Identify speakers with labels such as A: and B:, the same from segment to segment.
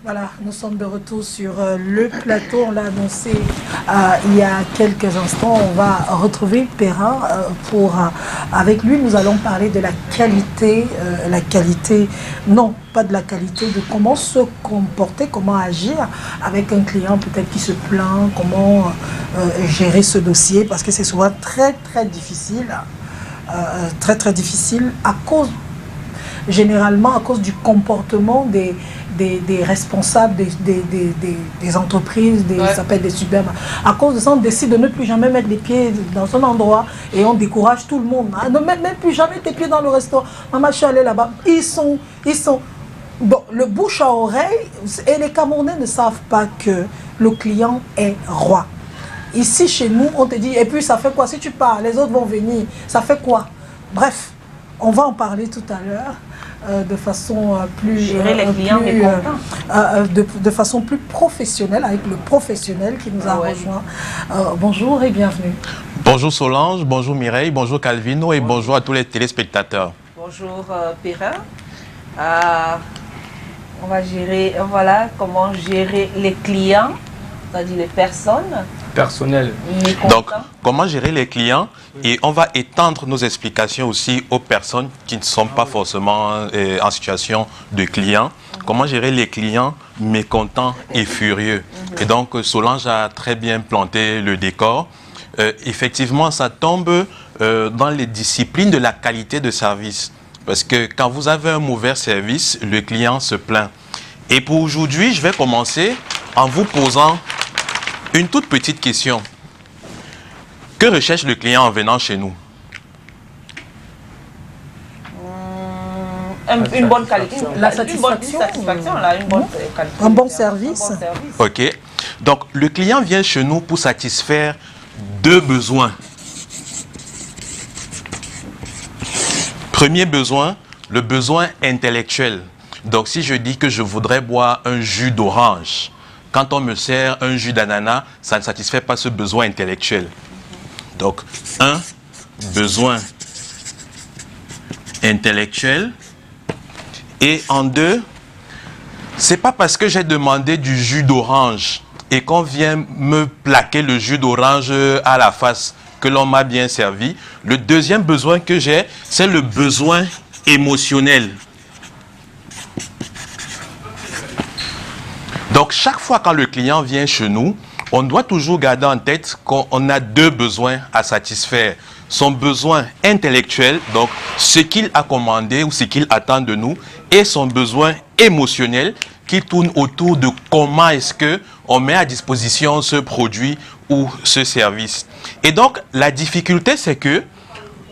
A: Voilà, nous sommes de retour sur le plateau. On l'a annoncé il y a quelques instants. On va retrouver Perrin avec lui, nous allons parler de la qualité, non, pas de la qualité, de comment se comporter, comment agir avec un client peut-être qui se plaint, comment gérer ce dossier, parce que c'est souvent très, très difficile, très difficile généralement à cause du comportement des responsables des entreprises, ça s'appelle des supermarchés. À cause de ça, on décide de ne plus jamais mettre les pieds dans un endroit et on décourage tout le monde. Ne mets même plus jamais tes pieds dans le restaurant. Maman, je suis allée là-bas. Ils sont... Bon, le bouche à oreille, et les Camerounais ne savent pas que le client est roi. Ici, chez nous, on te dit, et puis ça fait quoi? Si tu pars, les autres vont venir. Ça fait quoi? Bref, on va en parler tout à l'heure. De façon plus
B: gérer les clients
A: de façon plus professionnelle, avec le professionnel qui nous a rejoint. Bonjour et bienvenue.
C: Bonjour Solange, bonjour Mireille, bonjour Calvino et bonjour à tous les téléspectateurs.
B: Bonjour Perrin. On va gérer, voilà, comment gérer les clients, c'est-à-dire les personnes.
D: Personnel.
C: Donc, comment gérer les clients, et on va étendre nos explications aussi aux personnes qui ne sont pas forcément en situation de clients. Comment gérer les clients mécontents et furieux. Et donc, Solange a très bien planté le décor. Effectivement, ça tombe dans les disciplines de la qualité de service. Parce que quand vous avez un mauvais service, le client se plaint. Et pour aujourd'hui, je vais commencer en vous posant une toute petite question. Que recherche le client en venant chez nous?
B: Une bonne qualité.
A: La satisfaction.
B: Une bonne qualité.
A: Un bon service.
C: Ok. Donc, le client vient chez nous pour satisfaire deux besoins. Premier besoin, le besoin intellectuel. Donc, si je dis que je voudrais boire un jus d'orange, quand on me sert un jus d'ananas, ça ne satisfait pas ce besoin intellectuel. Donc, un, besoin intellectuel. Et en deux, c'est pas parce que j'ai demandé du jus d'orange et qu'on vient me plaquer le jus d'orange à la face que l'on m'a bien servi. Le deuxième besoin que j'ai, c'est le besoin émotionnel. Donc, chaque fois quand le client vient chez nous, on doit toujours garder en tête qu'on a deux besoins à satisfaire. Son besoin intellectuel, donc ce qu'il a commandé ou ce qu'il attend de nous, et son besoin émotionnel qui tourne autour de comment est-ce qu'on met à disposition ce produit ou ce service. Et donc, la difficulté, c'est que,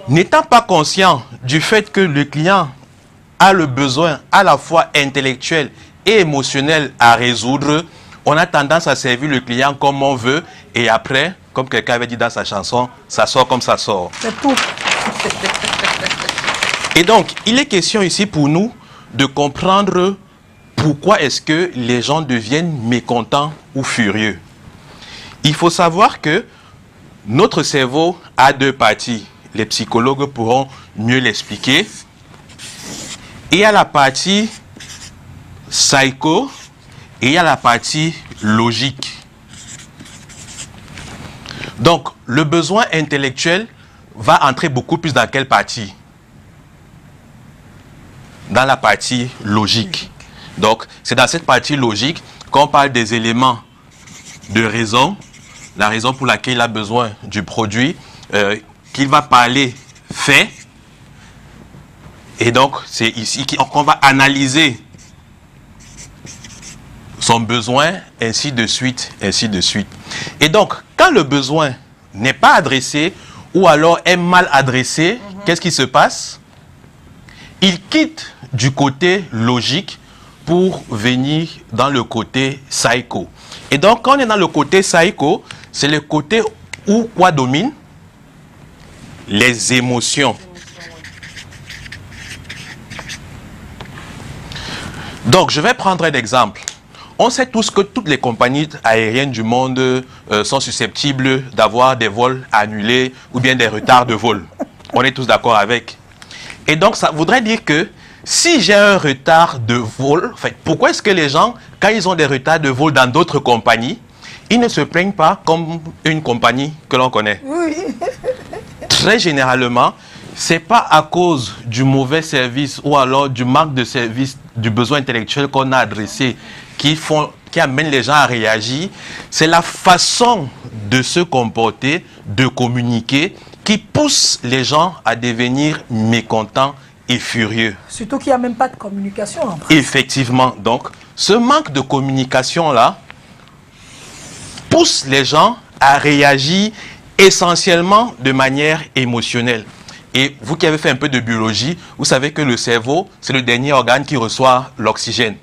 C: n'étant pas conscient du fait que le client a le besoin à la fois intellectuel et émotionnel à résoudre, on a tendance à servir le client comme on veut, et après, comme quelqu'un avait dit dans sa chanson, ça sort comme ça sort.
A: C'est tout.
C: Et donc, il est question ici pour nous de comprendre pourquoi est-ce que les gens deviennent mécontents ou furieux. Il faut savoir que notre cerveau a deux parties. Les psychologues pourront mieux l'expliquer. Il y a la partie psycho et il y a la partie logique. Donc, le besoin intellectuel va entrer beaucoup plus dans quelle partie? Dans la partie logique. Donc, c'est dans cette partie logique qu'on parle des éléments de raison, la raison pour laquelle il a besoin du produit, qu'il va parler fait. Et donc, c'est ici qu'on va analyser son besoin, ainsi de suite, ainsi de suite. Et donc, quand le besoin n'est pas adressé ou alors est mal adressé, qu'est-ce qui se passe? Il quitte du côté logique pour venir dans le côté psycho. Et donc, quand on est dans le côté psycho, c'est le côté où quoi domine? Les émotions. Donc, je vais prendre un exemple. On sait tous que toutes les compagnies aériennes du monde sont susceptibles d'avoir des vols annulés ou bien des retards de vol. On est tous d'accord avec. Et donc, ça voudrait dire que si j'ai un retard de vol, en fait, pourquoi est-ce que les gens, quand ils ont des retards de vol dans d'autres compagnies, ils ne se plaignent pas comme une compagnie que l'on connaît?
A: Oui.
C: Très généralement, ce n'est pas à cause du mauvais service ou alors du manque de service, du besoin intellectuel qu'on a adressé qui amène les gens à réagir. C'est la façon de se comporter, de communiquer, qui pousse les gens à devenir mécontents et furieux.
A: Surtout qu'il n'y a même pas de communication en fait.
C: Effectivement, donc, ce manque de communication-là pousse les gens à réagir essentiellement de manière émotionnelle. Et vous qui avez fait un peu de biologie, vous savez que le cerveau, c'est le dernier organe qui reçoit l'oxygène.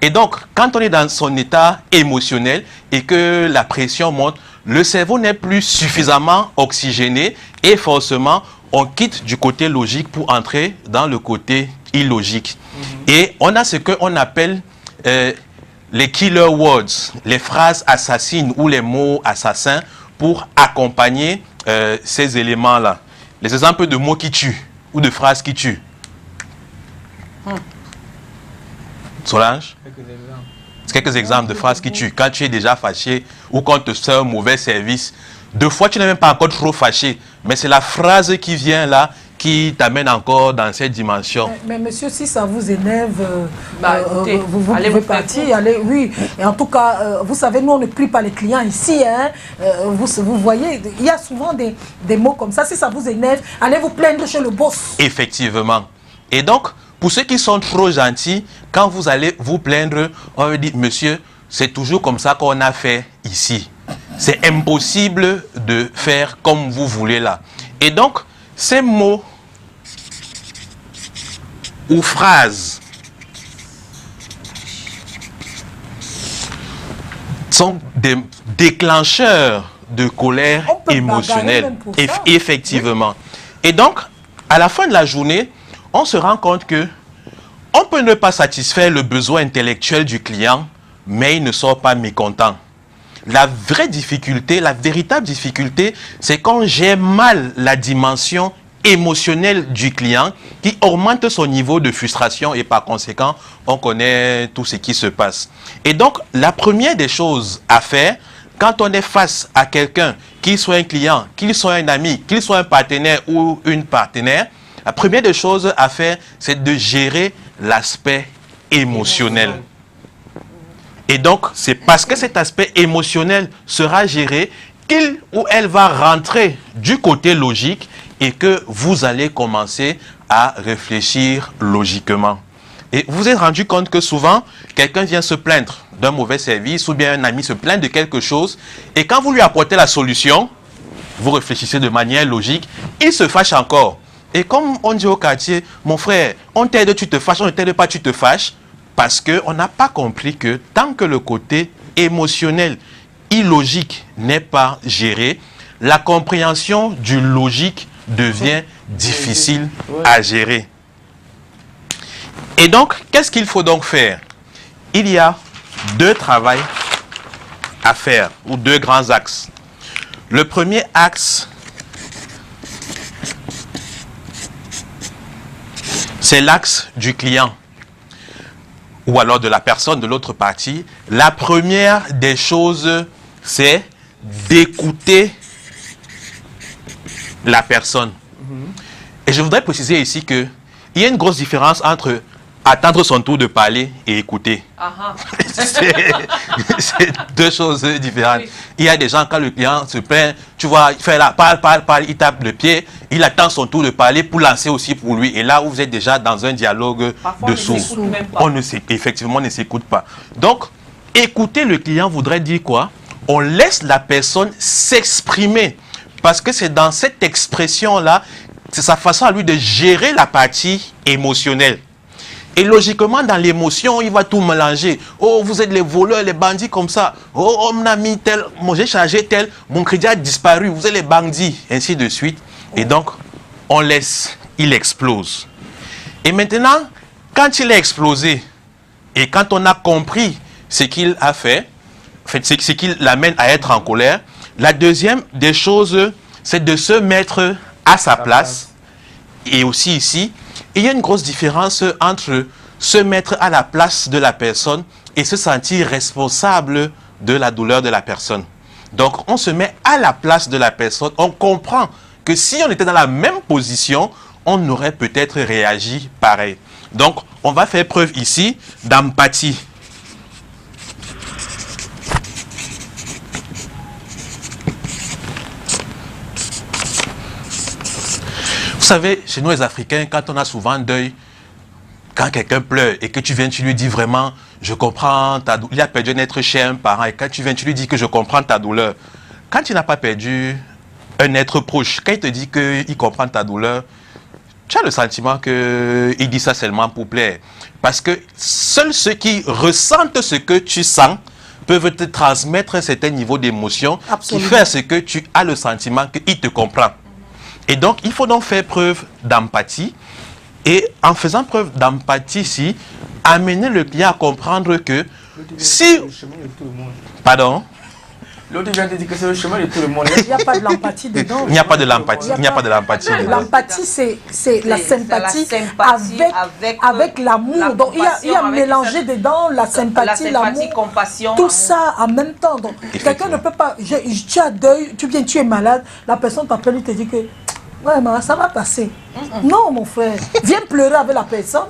C: Et donc, quand on est dans son état émotionnel et que la pression monte, le cerveau n'est plus suffisamment oxygéné et forcément, on quitte du côté logique pour entrer dans le côté illogique. Et on a ce qu'on appelle les killer words, les phrases assassines ou les mots assassins pour accompagner ces éléments-là. Les exemples de mots qui tuent ou de phrases qui tuent. Solange? Quelques exemples de phrases qui tuent. Quand tu es déjà fâché ou quand tu te fais un mauvais service, deux fois tu n'es même pas encore trop fâché, mais c'est la phrase qui vient là qui t'amène encore dans cette dimension.
A: Mais monsieur, si ça vous énerve,
B: écoutez,
A: vous pouvez partir, allez, oui. Et en tout cas, vous savez, nous on ne plie pas les clients ici, hein. Vous voyez, il y a souvent des mots comme ça. Si ça vous énerve, allez vous plaindre chez le boss.
C: Effectivement. Et donc, pour ceux qui sont trop gentils, quand vous allez vous plaindre, on va dire, monsieur, c'est toujours comme ça qu'on a fait ici. C'est impossible de faire comme vous voulez là. Et donc, ces mots ou phrases sont des déclencheurs de colère émotionnelle. Effectivement. Et donc, à la fin de la journée, on se rend compte que on peut ne pas satisfaire le besoin intellectuel du client, mais il ne sort pas mécontent. La vraie difficulté, la véritable difficulté, c'est quand j'ai mal la dimension émotionnelle du client qui augmente son niveau de frustration et par conséquent, on connaît tout ce qui se passe. Et donc, la première des choses à faire, quand on est face à quelqu'un, qu'il soit un client, qu'il soit un ami, qu'il soit un partenaire ou une partenaire, la première des choses à faire, c'est de gérer l'aspect émotionnel. Et donc, c'est parce que cet aspect émotionnel sera géré qu'il ou elle va rentrer du côté logique et que vous allez commencer à réfléchir logiquement. Et vous vous êtes rendu compte que souvent, quelqu'un vient se plaindre d'un mauvais service ou bien un ami se plaint de quelque chose et quand vous lui apportez la solution, vous réfléchissez de manière logique, il se fâche encore. Et comme on dit au quartier, mon frère, on t'aide, tu te fâches, on ne t'aide pas, tu te fâches. Parce qu'on n'a pas compris que tant que le côté émotionnel, illogique n'est pas géré, la compréhension du logique devient difficile à gérer. Et donc, qu'est-ce qu'il faut donc faire? Il y a deux travaux à faire, ou deux grands axes. Le premier axe, c'est l'axe du client. Ou alors de la personne de l'autre partie. La première des choses, c'est d'écouter la personne. Et je voudrais préciser ici qu'il y a une grosse différence entre attendre son tour de parler et écouter. C'est deux choses différentes. Oui. Il y a des gens, quand le client se plaint, tu vois, il fait là, parle, il tape le pied, il attend son tour de parler pour lancer aussi pour lui. Et là où vous êtes déjà dans un dialogue de sourds, effectivement, on ne s'écoute pas. Donc, écouter le client voudrait dire quoi? On laisse la personne s'exprimer. Parce que c'est dans cette expression-là, c'est sa façon à lui de gérer la partie émotionnelle. Et logiquement, dans l'émotion, il va tout mélanger. Oh, vous êtes les voleurs, les bandits comme ça. Oh, on a mis tel, moi j'ai chargé tel, mon crédit a disparu, vous êtes les bandits, ainsi de suite. Et donc, on laisse, il explose. Et maintenant, quand il a explosé, et quand on a compris ce qu'il a fait, ce qui l'amène à être en colère, la deuxième des choses, c'est de se mettre à sa place. Et aussi ici, il y a une grosse différence entre se mettre à la place de la personne et se sentir responsable de la douleur de la personne. Donc, on se met à la place de la personne, on comprend que si on était dans la même position, on aurait peut-être réagi pareil. Donc, on va faire preuve ici d'empathie. Vous savez, chez nous les Africains, quand on a souvent un deuil, quand quelqu'un pleure et que tu viens, tu lui dis vraiment, je comprends ta douleur. Il a perdu un être cher, un parent, et quand tu viens, tu lui dis que je comprends ta douleur. Quand tu n'as pas perdu un être proche, quand il te dit qu'il comprend ta douleur, tu as le sentiment qu'il dit ça seulement pour plaire. Parce que seuls ceux qui ressentent ce que tu sens peuvent te transmettre un certain niveau d'émotion qui fait à ce que tu as le sentiment qu'il te comprend. Et donc, il faut donc faire preuve d'empathie. Et en faisant preuve d'empathie ici, amener le client à comprendre que si... Pardon?
D: L'autre vient de dire que c'est le chemin de tout le monde.
A: Il n'y a pas de l'empathie dedans.
C: Il n'y a pas de l'empathie. Il n'y a pas de l'empathie.
A: L'empathie, c'est la sympathie avec l'amour. Donc, il y a mélangé dedans la sympathie, l'amour,
B: compassion.
A: tout ça en même temps. Donc, quelqu'un ne peut pas... Tu as deuil, tu es malade, la personne t'appelle, il te dit que... Ouais, mais ça va passer. Non, mon frère. Viens pleurer avec la personne.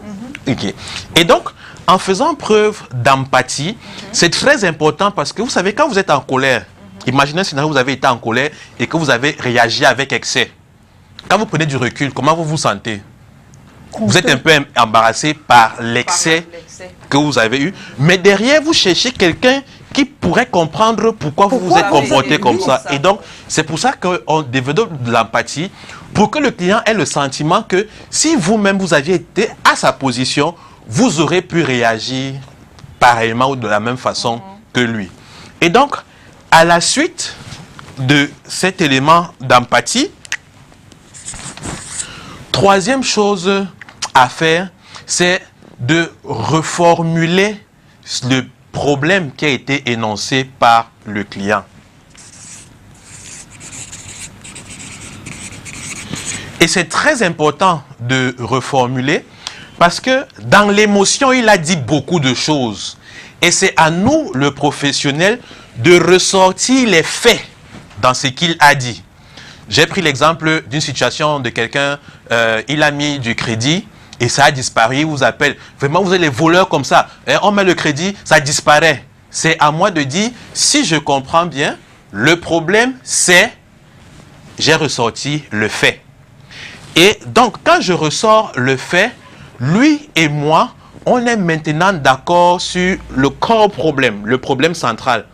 C: Ok. Et donc, en faisant preuve d'empathie, c'est très important parce que vous savez, quand vous êtes en colère, imaginez si vous avez été en colère et que vous avez réagi avec excès. Quand vous prenez du recul, comment vous vous sentez? Vous êtes un peu embarrassé par l'excès que vous avez eu. Mais derrière, vous cherchez quelqu'un qui pourrait comprendre pourquoi vous vous êtes comporté comme ça. Et donc, c'est pour ça qu'on développe de l'empathie, pour que le client ait le sentiment que si vous-même vous aviez été à sa position, vous aurez pu réagir pareillement ou de la même façon que lui. Et donc, à la suite de cet élément d'empathie, troisième chose à faire, c'est de reformuler le problème qui a été énoncé par le client. Et c'est très important de reformuler parce que dans l'émotion, il a dit beaucoup de choses. Et c'est à nous, le professionnel, de ressortir les faits dans ce qu'il a dit. J'ai pris l'exemple d'une situation de quelqu'un, il a mis du crédit et ça a disparu, il vous appelle. Vraiment, vous êtes les voleurs comme ça. On met le crédit, ça disparaît. C'est à moi de dire, si je comprends bien, le problème c'est, j'ai ressorti le fait. Et donc, quand je ressors le fait, lui et moi, on est maintenant d'accord sur le corps problème, le problème central,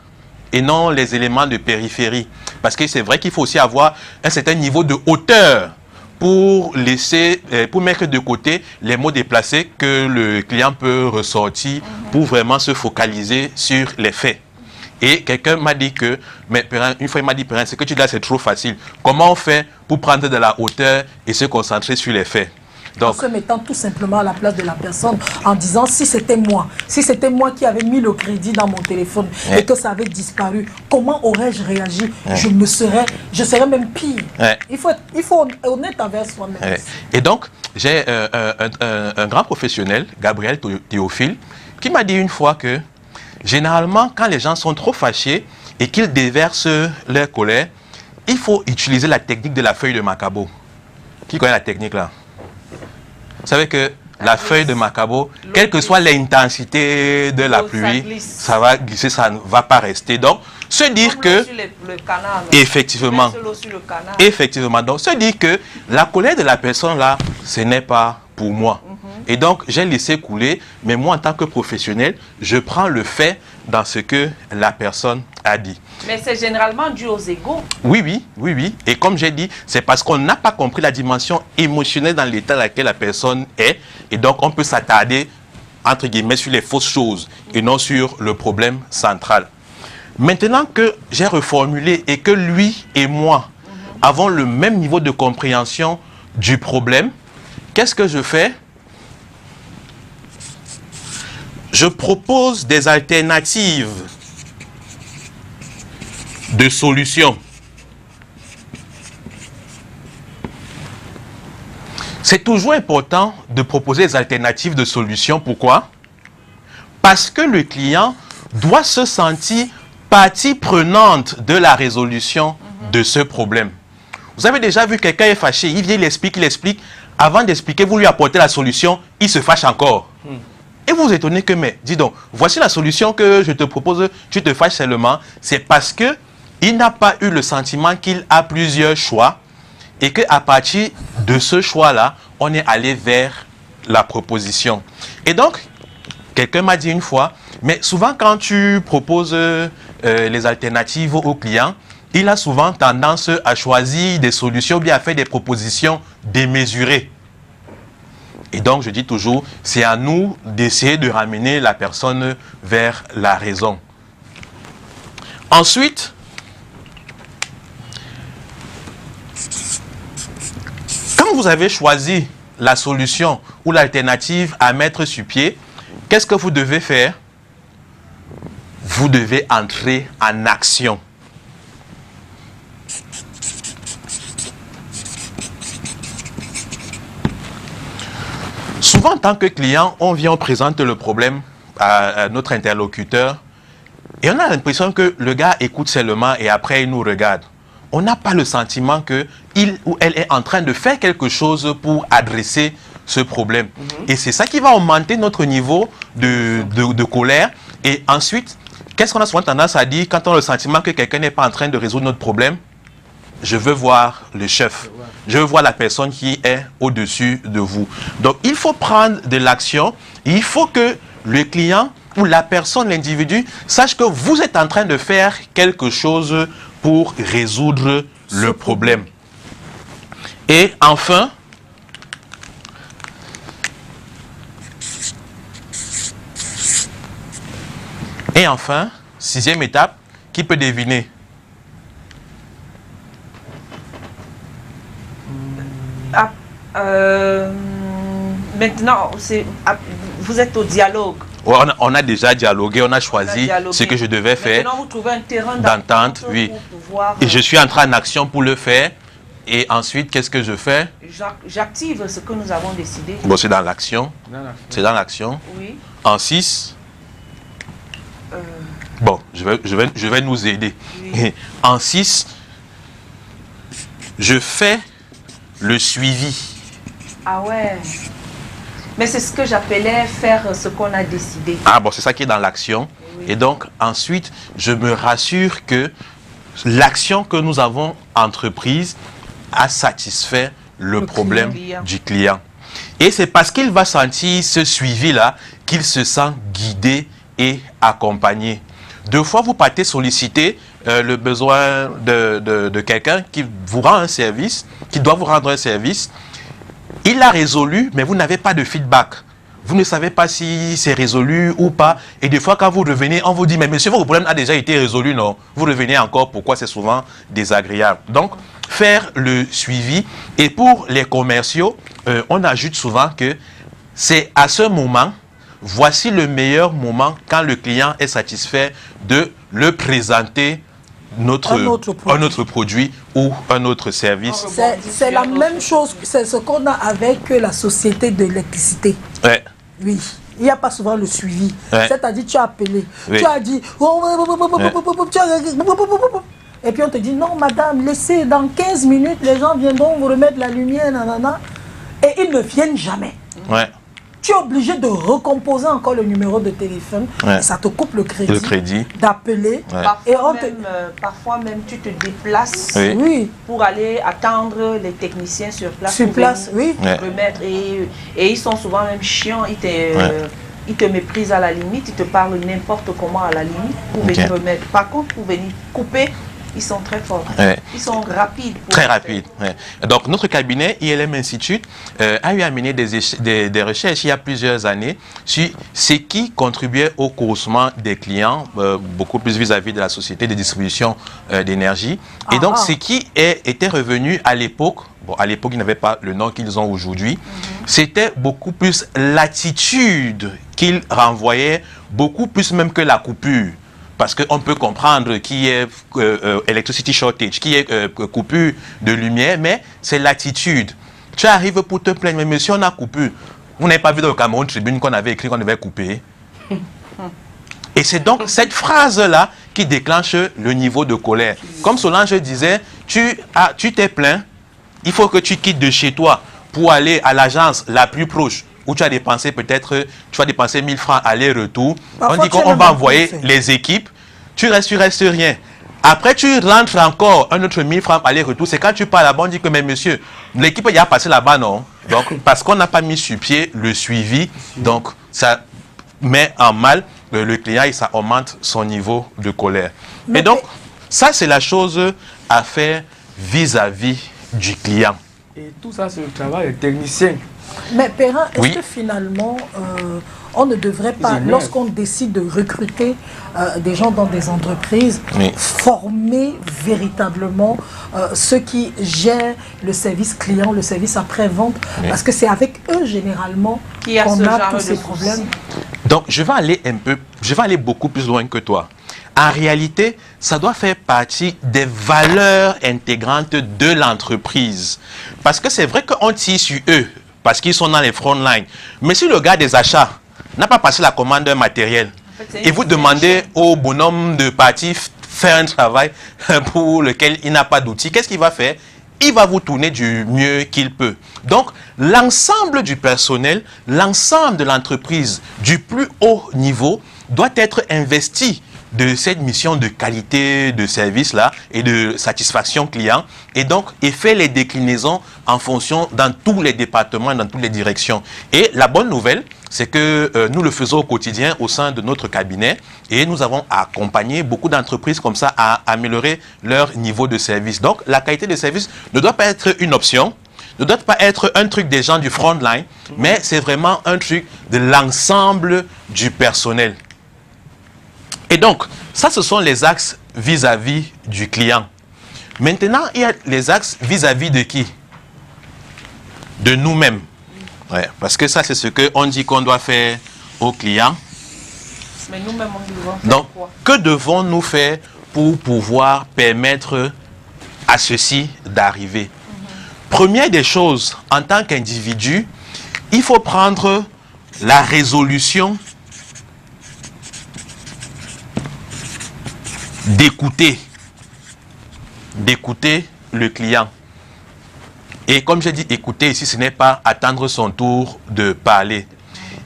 C: et non les éléments de périphérie. Parce que c'est vrai qu'il faut aussi avoir un certain niveau de hauteur pour laisser, pour mettre de côté les mots déplacés que le client peut ressortir pour vraiment se focaliser sur les faits. Et quelqu'un m'a dit que, mais une fois il m'a dit, ce que tu dis là c'est trop facile. Comment on fait pour prendre de la hauteur et se concentrer sur les faits? Donc,
A: en se mettant tout simplement à la place de la personne, en disant si c'était moi qui avais mis le crédit dans mon téléphone et que ça avait disparu, comment aurais-je réagi? Je serais même pire. Il faut être honnête envers soi-même.
C: Et donc, j'ai un grand professionnel, Gabriel Théophile, qui m'a dit une fois que généralement, quand les gens sont trop fâchés et qu'ils déversent leur colère, il faut utiliser la technique de la feuille de Macabo. Qui connaît la technique là? Vous savez que la feuille de Macabo, quelle que soit l'intensité de la pluie, ça va glisser, ça ne va pas rester. Donc, se dire que, effectivement, donc, se dire que la colère de la personne là, ce n'est pas pour moi. Et donc, j'ai laissé couler, mais moi, en tant que professionnel, je prends le fait dans ce que la personne a dit.
B: Mais c'est généralement dû aux égos.
C: Oui. Et comme j'ai dit, c'est parce qu'on n'a pas compris la dimension émotionnelle dans l'état dans lequel la personne est. Et donc, on peut s'attarder, entre guillemets, sur les fausses choses et non sur le problème central. Maintenant que j'ai reformulé et que lui et moi avons le même niveau de compréhension du problème, qu'est-ce que je fais? Je propose des alternatives de solutions. c'est toujours important de proposer des alternatives de solutions. Pourquoi? Parce que le client doit se sentir partie prenante de la résolution de ce problème. Vous avez déjà vu quelqu'un est fâché, il vient, il explique. Avant d'expliquer, vous lui apportez la solution, il se fâche encore. Et vous vous étonnez que, mais dis donc, voici la solution que je te propose, tu te fâches seulement. C'est parce que il n'a pas eu le sentiment qu'il a plusieurs choix et qu'à partir de ce choix-là, on est allé vers la proposition. Et donc, quelqu'un m'a dit une fois, mais souvent quand tu proposes les alternatives au client, il a souvent tendance à choisir des solutions ou bien à faire des propositions démesurées. Et donc, je dis toujours, c'est à nous d'essayer de ramener la personne vers la raison. Ensuite, quand vous avez choisi la solution ou l'alternative à mettre sur pied, qu'est-ce que vous devez faire? Vous devez entrer en action. Souvent, en tant que client, on vient, on présente le problème à notre interlocuteur et on a l'impression que le gars écoute seulement et après il nous regarde. On n'a pas le sentiment qu'il ou elle est en train de faire quelque chose pour adresser ce problème. Et c'est ça qui va augmenter notre niveau de colère. Et ensuite, qu'est-ce qu'on a souvent tendance à dire quand on a le sentiment que quelqu'un n'est pas en train de résoudre notre problème? Je veux voir le chef. Je veux voir la personne qui est au-dessus de vous. Donc, il faut prendre de l'action. Il faut que le client ou la personne, l'individu, sache que vous êtes en train de faire quelque chose pour résoudre le problème. Et enfin, sixième étape, qui peut deviner?
B: Maintenant, vous êtes au dialogue.
C: On a déjà dialogué, on a choisi ce que je devais faire.
B: Maintenant, vous trouvez un terrain
C: d'entente, oui.
B: Pour pouvoir,
C: et je suis entré en action pour le faire. Et ensuite, qu'est-ce que je fais?
B: J'active ce que nous avons décidé.
C: Bon, c'est dans l'action. C'est dans l'action.
B: Oui.
C: En 6. Bon, je vais nous aider. Oui. En 6, je fais le suivi.
B: Ah ouais. Mais c'est ce que j'appelais faire ce qu'on a décidé.
C: Ah bon, c'est ça qui est dans l'action. Oui. Et donc, ensuite, je me rassure que l'action que nous avons entreprise a satisfait le problème du client. Et c'est parce qu'il va sentir ce suivi-là qu'il se sent guidé et accompagné. Deux fois, vous partez solliciter le besoin de quelqu'un qui vous rend un service, qui doit vous rendre un service. Il l'a résolu, mais vous n'avez pas de feedback. Vous ne savez pas si c'est résolu ou pas. Et des fois, quand vous revenez, on vous dit, mais monsieur, votre problème a déjà été résolu, non? Vous revenez encore, pourquoi? C'est souvent désagréable. Donc, faire le suivi. Et pour les commerciaux, on ajoute souvent que c'est à ce moment, voici le meilleur moment quand le client est satisfait de le présenter un autre produit ou un autre service.
A: C'est la même chose, c'est ce qu'on a avec la société de l'électricité.
C: Ouais.
A: Oui, il n'y a pas souvent le suivi.
C: Ouais.
A: C'est-à-dire, tu as appelé,
C: oui.
A: tu as dit, et puis on te dit, non madame, laissez, dans 15 minutes, les gens viendront vous remettre la lumière, nanana, et ils ne viennent jamais.
C: Ouais.
A: Tu es obligé de recomposer encore le numéro de téléphone.
C: Ouais.
A: Et ça te coupe le crédit. D'appeler.
C: Ouais.
B: Parfois même, tu te déplaces
A: oui.
B: pour aller attendre les techniciens sur place.
A: Sur place, oui.
B: Remettre. Et ils sont souvent même chiants. Ils te méprisent à la limite. Ils te parlent n'importe comment à la limite pour venir remettre. Par contre, pour venir couper, ils sont très forts.
C: Ouais.
B: Ils sont rapides.
C: Très rapides. Ouais. Donc, notre cabinet, ILM Institute, a eu à mener des recherches il y a plusieurs années sur ce qui contribuait au courroucement des clients, beaucoup plus vis-à-vis de la société de distribution d'énergie. Et donc, ce qui était revenu à l'époque, bon, à l'époque, ils n'avaient pas le nom qu'ils ont aujourd'hui, c'était beaucoup plus l'attitude qu'ils renvoyaient, beaucoup plus même que la coupure. Parce qu'on peut comprendre qui est electricity shortage, qui est coupure de lumière, mais c'est l'attitude. Tu arrives pour te plaindre, mais monsieur, on a coupé. Vous n'avez pas vu dans le Cameroun Tribune qu'on avait écrit qu'on devait couper. Et c'est donc cette phrase-là qui déclenche le niveau de colère. Comme Solange disait, tu t'es plaint, il faut que tu quittes de chez toi pour aller à l'agence la plus proche, où tu as dépensé peut-être, tu vas dépenser 1000 francs aller-retour. On dit qu'on va envoyer les équipes, tu restes rien. Après, tu rentres encore un autre 1000 francs aller-retour. C'est quand tu pars là-bas, on dit que, mais monsieur, l'équipe est passé là-bas, non? Donc, parce qu'on n'a pas mis sur pied le suivi, donc ça met en mal le client et ça augmente son niveau de colère. Et donc, ça, c'est la chose à faire vis-à-vis du client.
D: Et tout ça, c'est le travail des techniciens.
A: Mais Perrin, est-ce que finalement, on ne devrait pas, lorsqu'on décide de recruter des gens dans des entreprises, former véritablement ceux qui gèrent le service client, le service après-vente, parce que c'est avec eux généralement qu'on a tous ces problèmes.
C: Donc, je vais aller beaucoup plus loin que toi. En réalité, ça doit faire partie des valeurs intégrantes de l'entreprise. Parce que c'est vrai qu'on tire sur eux, parce qu'ils sont dans les front lines. Mais si le gars des achats n'a pas passé la commande d'un matériel, et vous demandez au bonhomme de partir faire un travail pour lequel il n'a pas d'outils, qu'est-ce qu'il va faire? Il va vous tourner du mieux qu'il peut. Donc, l'ensemble du personnel, l'ensemble de l'entreprise du plus haut niveau doit être investi de cette mission de qualité de service-là et de satisfaction client, et donc et fait les déclinaisons en fonction dans tous les départements, dans toutes les directions. Et la bonne nouvelle, c'est que nous le faisons au quotidien au sein de notre cabinet, et nous avons accompagné beaucoup d'entreprises comme ça à améliorer leur niveau de service. Donc la qualité de service ne doit pas être une option, ne doit pas être un truc des gens du front line, mais c'est vraiment un truc de l'ensemble du personnel. Et donc, ça, ce sont les axes vis-à-vis du client. Maintenant, il y a les axes vis-à-vis de qui? De nous-mêmes. Ouais, parce que ça, c'est ce qu'on dit qu'on doit faire au client.
B: Mais nous-mêmes, on doit faire
C: donc,
B: quoi?
C: Que devons-nous faire pour pouvoir permettre à ceci d'arriver? Première des choses, en tant qu'individu, il faut prendre la résolution d'écouter le client. Et comme j'ai dit, écouter ici, ce n'est pas attendre son tour de parler.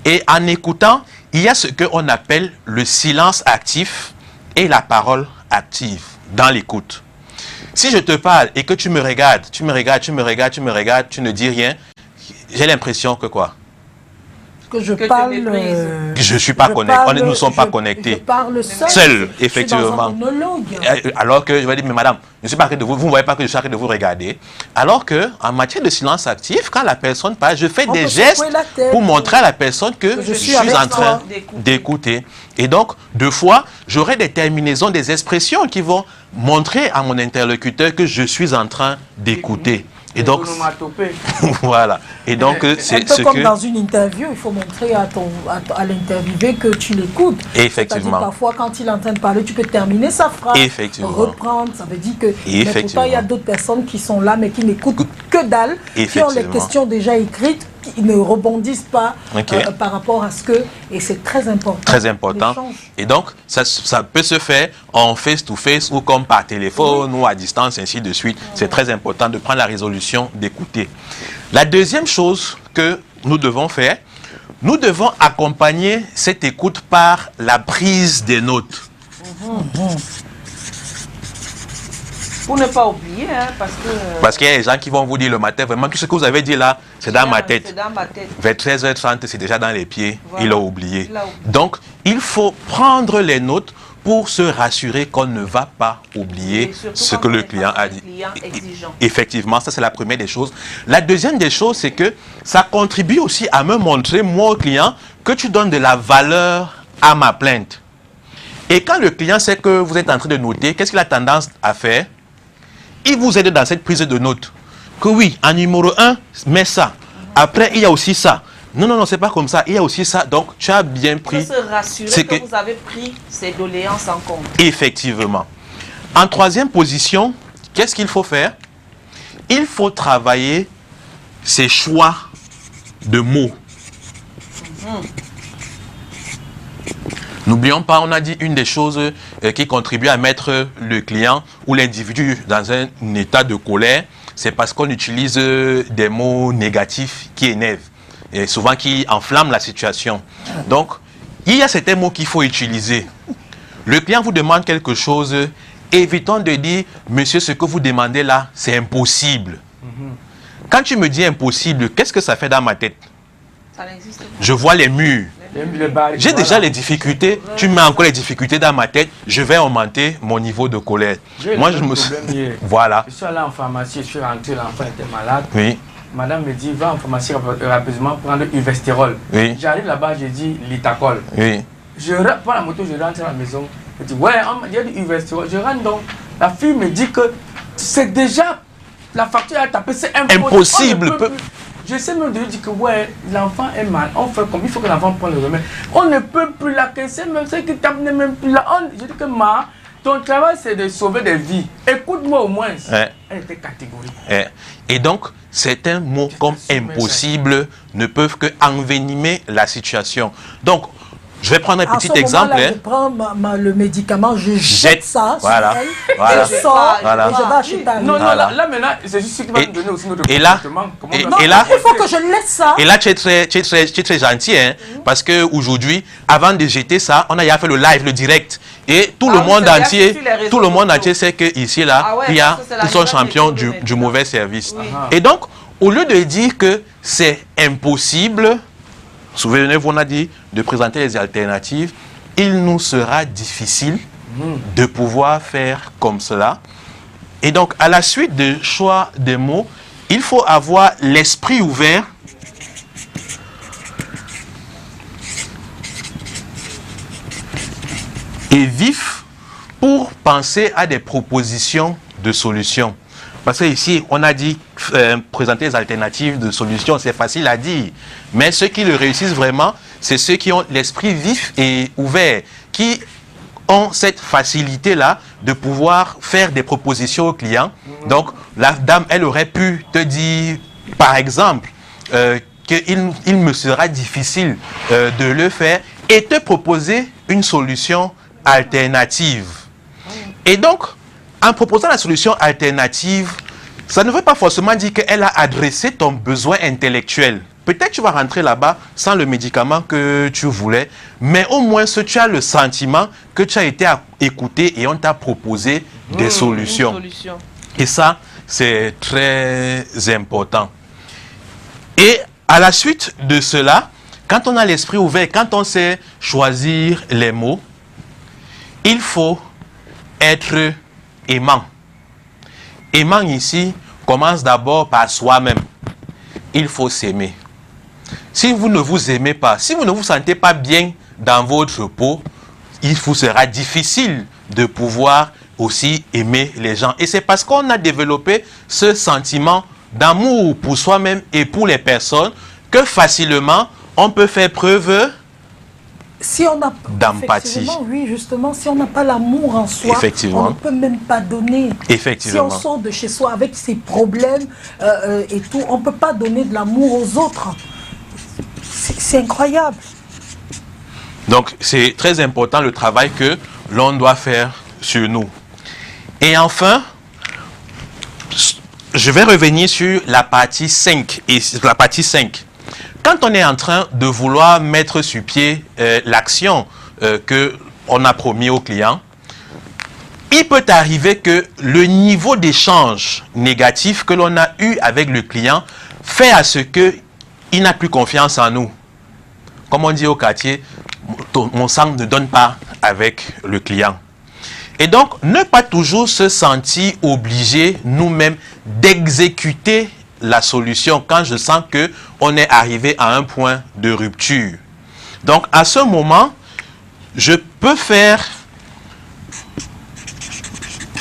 C: Et en écoutant, il y a ce qu'on appelle le silence actif et la parole active dans l'écoute. Si je te parle et que tu me regardes, tu ne dis rien, j'ai l'impression que quoi?
A: Que je parle...
C: je ne suis pas connecté, nous ne sommes pas connectés.
A: Je parle
C: seul, effectivement.
A: Je suis dans un monologue.
C: Alors que je vais dire, mais madame, je ne suis pas arrêté de vous, vous ne voyez pas que je suis arrêté de vous regarder. Alors qu'en matière de silence actif, quand la personne parle, je fais des gestes pour montrer à la personne que je suis en train d'écouter. Et donc, deux fois, j'aurai des terminaisons, des expressions qui vont montrer à mon interlocuteur que je suis en train d'écouter. Et donc, voilà. Et donc, c'est ce
A: comme dans une interview, il faut montrer à l'interviewé que tu l'écoutes.
C: Effectivement.
A: Parfois, quand il est en train de parler, tu peux terminer sa phrase, reprendre. Ça veut dire que mais pourtant, il y a d'autres personnes qui sont là, mais qui n'écoutent que dalle, qui ont les questions déjà écrites, qui ne rebondissent pas par rapport à ce que... Et c'est très important.
C: Très important. Et donc, ça peut se faire en face-to-face ou comme par téléphone ou à distance, ainsi de suite. C'est très important de prendre la résolution d'écouter. La deuxième chose que nous devons faire, nous devons accompagner cette écoute par la prise des notes.
B: Pour ne pas oublier, hein, parce
C: qu'il y a des gens qui vont vous dire le matin, vraiment, tout ce que vous avez dit là, c'est dans ma tête. Vers 13h30, c'est déjà dans les pieds, voilà. Il a oublié. Donc, il faut prendre les notes pour se rassurer qu'on ne va pas oublier ce que le client a dit. Effectivement, ça c'est la première des choses. La deuxième des choses, c'est que ça contribue aussi à me montrer, moi au client, que tu donnes de la valeur à ma plainte. Et quand le client sait que vous êtes en train de noter, qu'est-ce qu'il a tendance à faire? Il vous aide dans cette prise de notes. Que oui, en numéro 1, mets ça. Après, il y a aussi ça. Non, c'est pas comme ça. Il y a aussi ça. Donc, tu as bien pris...
B: Pour se rassurer que vous avez pris ces doléances en compte.
C: Effectivement. En troisième position, qu'est-ce qu'il faut faire? Il faut travailler ses choix de mots. N'oublions pas, on a dit une des choses qui contribue à mettre le client ou l'individu dans un état de colère, c'est parce qu'on utilise des mots négatifs qui énervent et souvent qui enflamment la situation. Donc, il y a certains mots qu'il faut utiliser. Le client vous demande quelque chose, évitons de dire « Monsieur, ce que vous demandez là, c'est impossible. » Quand tu me dis impossible, qu'est-ce que ça fait dans ma tête?
B: Ça n'existe pas.
C: Je vois les murs. J'ai déjà les difficultés, tu mets encore les difficultés dans ma tête, je vais augmenter mon niveau de colère.
D: Moi, je me suis...
C: Voilà.
D: Je suis allé en pharmacie, je suis rentré, l'enfant était malade.
C: Oui.
D: Madame me dit, va en pharmacie rapidement prendre Uvesтерol.
C: Oui.
D: J'arrive là-bas, je dis Litacol.
C: Oui.
D: Je prends la moto, je rentre à la maison. Je dis, ouais, il y a du Uvesтерol. Je rentre donc. La fille me dit que c'est déjà, la facture à taper, c'est impossible. Je sais même de lui dire que ouais, l'enfant est mal, on fait comme il faut que l'enfant prenne le remède. On ne peut plus la caisser, même ceux qui tapent n'est même plus là. Je dis que ton travail c'est de sauver des vies. Écoute-moi au moins. Elle était catégorique.
C: Et donc, certains mots comme impossible ne peuvent que envenimer la situation. Donc, je vais prendre un petit exemple.
A: Je prends le médicament, je jette ça sur elle,
C: voilà.
A: je sors et je vais acheter un.
D: Non, là maintenant, c'est juste ce qui va nous donner aussi notre comportement.
C: Et là,
A: il faut que je laisse ça.
C: Et là, tu es très gentil, hein, parce qu'aujourd'hui, avant de jeter ça, on a déjà fait le live, le direct. Et tout le monde entier sait qu'ici, là, ils sont champions du mauvais service.
B: Oui.
C: Et donc, au lieu de dire que c'est impossible, souvenez-vous, on a dit de présenter les alternatives. Il nous sera difficile de pouvoir faire comme cela. Et donc, à la suite du choix des mots, il faut avoir l'esprit ouvert et vif pour penser à des propositions de solutions. Parce qu'ici, on a dit présenter les alternatives de solutions, c'est facile à dire. Mais ceux qui le réussissent vraiment, c'est ceux qui ont l'esprit vif et ouvert, qui ont cette facilité-là de pouvoir faire des propositions aux clients. Donc, la dame, elle aurait pu te dire, par exemple, qu'il me sera difficile de le faire et te proposer une solution alternative. Et donc, en proposant la solution alternative, ça ne veut pas forcément dire qu'elle a adressé ton besoin intellectuel. Peut-être tu vas rentrer là-bas sans le médicament que tu voulais, mais au moins tu as le sentiment que tu as été écouté et on t'a proposé des solutions. Et ça, c'est très important. Et à la suite de cela, quand on a l'esprit ouvert, quand on sait choisir les mots, il faut être aimant. Aimant ici commence d'abord par soi-même. Il faut s'aimer. Si vous ne vous aimez pas, si vous ne vous sentez pas bien dans votre peau, il vous sera difficile de pouvoir aussi aimer les gens. Et c'est parce qu'on a développé ce sentiment d'amour pour soi-même et pour les personnes que facilement on peut faire preuve d'empathie.
A: Oui, justement, si on n'a pas l'amour en soi, on ne peut même pas donner. Si on sort de chez soi avec ses problèmes et tout, on ne peut pas donner de l'amour aux autres. C'est incroyable.
C: Donc, c'est très important le travail que l'on doit faire sur nous. Et enfin, je vais revenir sur la partie 5. Quand on est en train de vouloir mettre sur pied l'action qu'on a promis au client, il peut arriver que le niveau d'échange négatif que l'on a eu avec le client fait à ce qu'il n'a plus confiance en nous. Comme on dit au quartier, mon sang ne donne pas avec le client. Et donc, ne pas toujours se sentir obligé nous-mêmes d'exécuter la solution quand je sens qu'on est arrivé à un point de rupture. Donc, à ce moment, je peux faire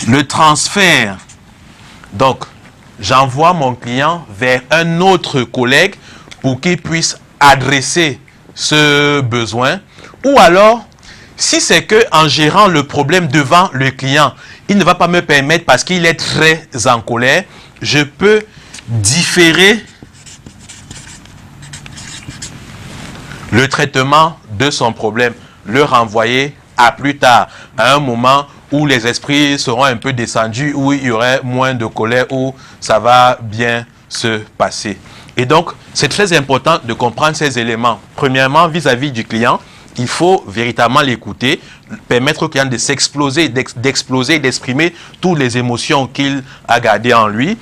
C: le transfert. Donc, j'envoie mon client vers un autre collègue pour qu'il puisse adresser ce besoin. Ou alors, si c'est qu'en gérant le problème devant le client, il ne va pas me permettre parce qu'il est très en colère, je peux différer le traitement de son problème, le renvoyer à plus tard, à un moment où les esprits seront un peu descendus, où il y aurait moins de colère, où ça va bien se passer. Et donc, c'est très important de comprendre ces éléments. Premièrement, vis-à-vis du client, il faut véritablement l'écouter, permettre au client de s'exploser, d'exploser, d'exprimer toutes les émotions qu'il a gardées en lui.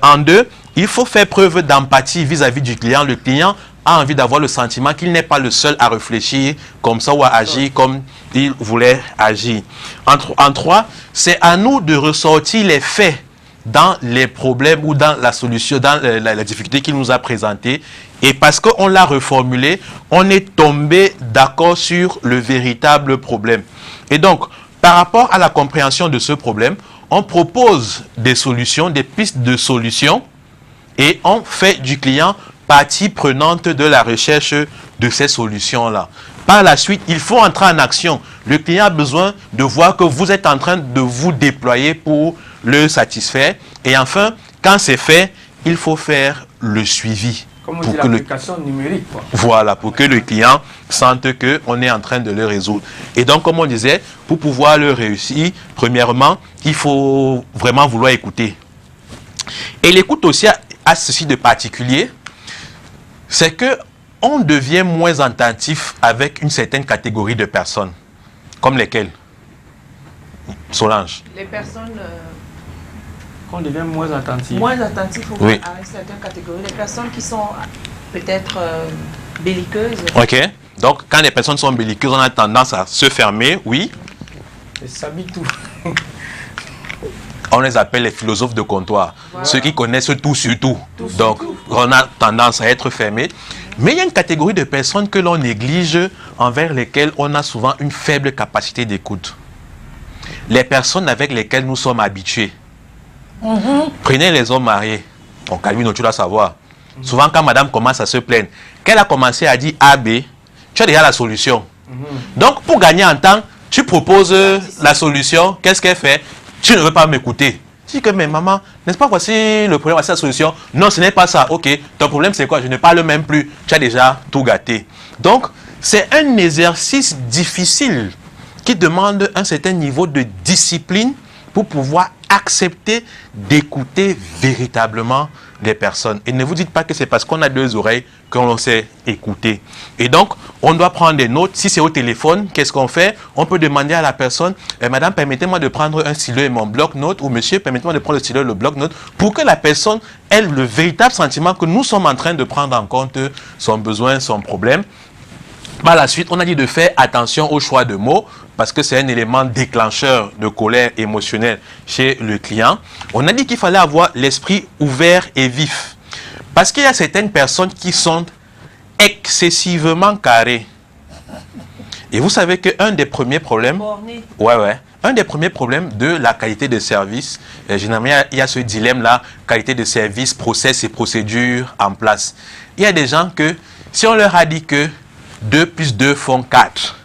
C: En deux, il faut faire preuve d'empathie vis-à-vis du client. Le client a envie d'avoir le sentiment qu'il n'est pas le seul à réfléchir comme ça ou à agir comme il voulait agir. En trois, c'est à nous de ressortir les faits dans les problèmes ou dans la solution, dans la difficulté qu'il nous a présentée. Et parce qu'on l'a reformulé, on est tombé d'accord sur le véritable problème. Et donc, par rapport à la compréhension de ce problème, on propose des solutions, des pistes de solutions, et on fait du client partie prenante de la recherche de ces solutions-là. Par la suite, il faut entrer en action. Le client a besoin de voir que vous êtes en train de vous déployer pour le satisfaire. Et enfin, quand c'est fait, il faut faire le suivi.
D: Comme on dit, l'application numérique, quoi.
C: Voilà, pour que le client sente qu'on est en train de le résoudre. Et donc, comme on disait, pour pouvoir le réussir, premièrement, il faut vraiment vouloir écouter. Et l'écoute aussi a ceci de particulier, c'est que on devient moins attentif avec une certaine catégorie de personnes. Comme lesquelles? Solange.
B: Les personnes...
D: On devient moins attentif.
B: Moins attentif
C: oui.
B: À une certaine catégorie. Les personnes qui sont peut-être belliqueuses.
C: Ok. Donc, quand les personnes sont belliqueuses, on a tendance à se fermer, oui.
D: Et s'habille tout.
C: On les appelle les philosophes de comptoir. Voilà. Ceux qui connaissent tout sur tout. Donc, on a tendance à être fermé. Mais il y a une catégorie de personnes que l'on néglige, envers lesquelles on a souvent une faible capacité d'écoute. Les personnes avec lesquelles nous sommes habitués. Prenez les hommes mariés. Donc, Calvino, tu dois savoir. Souvent, quand madame commence à se plaindre, qu'elle a commencé à dire A, B, tu as déjà la solution. Donc, pour gagner en temps, tu proposes la solution. Qu'est-ce qu'elle fait? Tu ne veux pas m'écouter. Tu dis que, mais maman, n'est-ce pas, voici le problème, voici la solution. Non, ce n'est pas ça. Ok, ton problème, c'est quoi? Je ne parle même plus. Tu as déjà tout gâté. Donc, c'est un exercice difficile qui demande un certain niveau de discipline pour pouvoir accepter d'écouter véritablement les personnes. Et ne vous dites pas que c'est parce qu'on a deux oreilles qu'on sait écouter. Et donc, on doit prendre des notes. Si c'est au téléphone, qu'est-ce qu'on fait? On peut demander à la personne, madame, permettez-moi de prendre un stylo et mon bloc-notes, ou monsieur, permettez-moi de prendre le stylo et le bloc-notes, pour que la personne ait le véritable sentiment que nous sommes en train de prendre en compte son besoin, son problème. Par la suite, on a dit de faire attention au choix de mots, parce que c'est un élément déclencheur de colère émotionnelle chez le client. On a dit qu'il fallait avoir l'esprit ouvert et vif. Parce qu'il y a certaines personnes qui sont excessivement carrées. Et vous savez qu'un des premiers problèmes... un des premiers problèmes de la qualité de service, généralement, il y a ce dilemme-là, qualité de service, process et procédures en place. Il y a des gens que, si on leur a dit que 2 plus 2 font 4,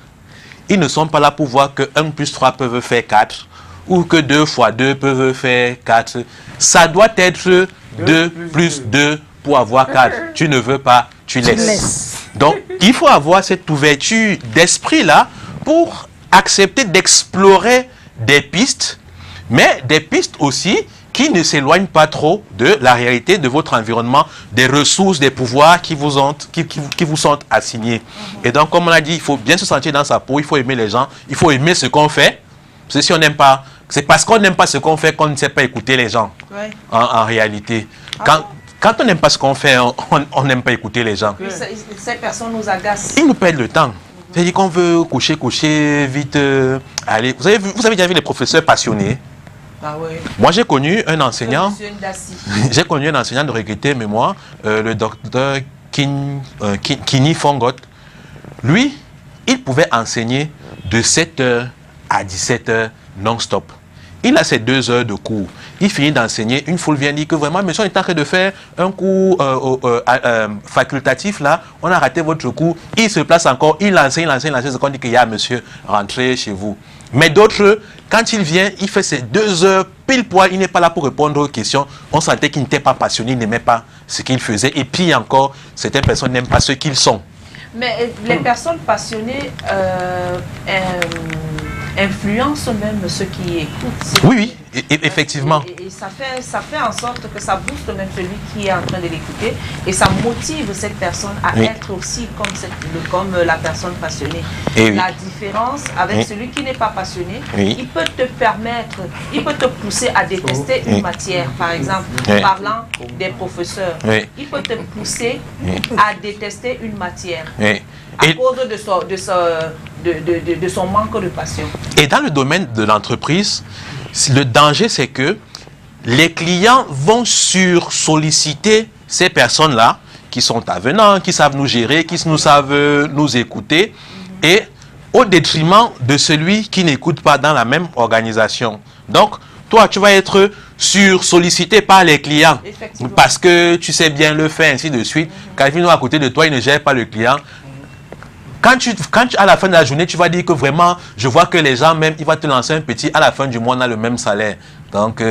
C: ils ne sont pas là pour voir que 1 plus 3 peuvent faire 4 ou que 2 fois 2 peuvent faire 4. Ça doit être 2 plus 2 pour avoir 4. Tu ne veux pas, tu laisses. Donc, il faut avoir cette ouverture d'esprit-là pour accepter d'explorer des pistes, mais des pistes aussi qui ne s'éloignent pas trop de la réalité de votre environnement, des ressources, des pouvoirs qui vous sont assignés. Et donc, comme on a dit, il faut bien se sentir dans sa peau, il faut aimer les gens, il faut aimer ce qu'on fait. Parce que si on n'aime pas, c'est parce qu'on n'aime pas ce qu'on fait qu'on ne sait pas écouter les gens, en réalité. Quand on n'aime pas ce qu'on fait, on n'aime pas écouter les gens.
B: Ces personnes nous agacent.
C: Ils nous perdent le temps. C'est-à-dire qu'on veut coucher vite, aller. Vous avez déjà vu les professeurs passionnés?
B: Ah oui.
C: Moi, j'ai connu un enseignant. J'ai connu un enseignant de regretté mémoire, le docteur Kini Fongot. Lui, il pouvait enseigner de 7h à 17h non-stop. Il a ses 2 heures de cours. Il finit d'enseigner. Une foule vient dire que vraiment, monsieur, on est en train de faire un cours facultatif là. On a raté votre cours. Il se place encore. Il enseigne. C'est qu'on dit qu'il y a monsieur, rentrez chez vous. Mais d'autres, quand il vient, il fait ses 2 heures pile poil. Il n'est pas là pour répondre aux questions. On sentait qu'il n'était pas passionné. Il n'aimait pas ce qu'il faisait. Et puis encore, certaines personnes n'aiment pas ce qu'ils sont.
B: Mais les personnes passionnées influencent même ceux qui écoutent.
C: Oui, effectivement.
B: Et ça fait en sorte que ça booste même celui qui est en train de l'écouter et ça motive cette personne à être aussi comme la personne passionnée. La différence avec celui qui n'est pas passionné, il peut te permettre, il peut te pousser à détester une matière, par exemple, parlant des professeurs. Il peut te pousser à détester une matière à cause de son manque de passion.
C: Et dans le domaine de l'entreprise, le danger, c'est que les clients vont solliciter ces personnes-là qui sont avenants, qui savent nous gérer, qui nous savent nous écouter, et au détriment de celui qui n'écoute pas dans la même organisation. Donc, toi, tu vas être sollicité par les clients parce que tu sais bien le faire, ainsi de suite. Calvino à côté de toi, il ne gère pas le client. Quand à la fin de la journée, tu vas dire que vraiment, je vois que les gens même, ils vont te lancer un petit, à la fin du mois, on a le même salaire. Donc,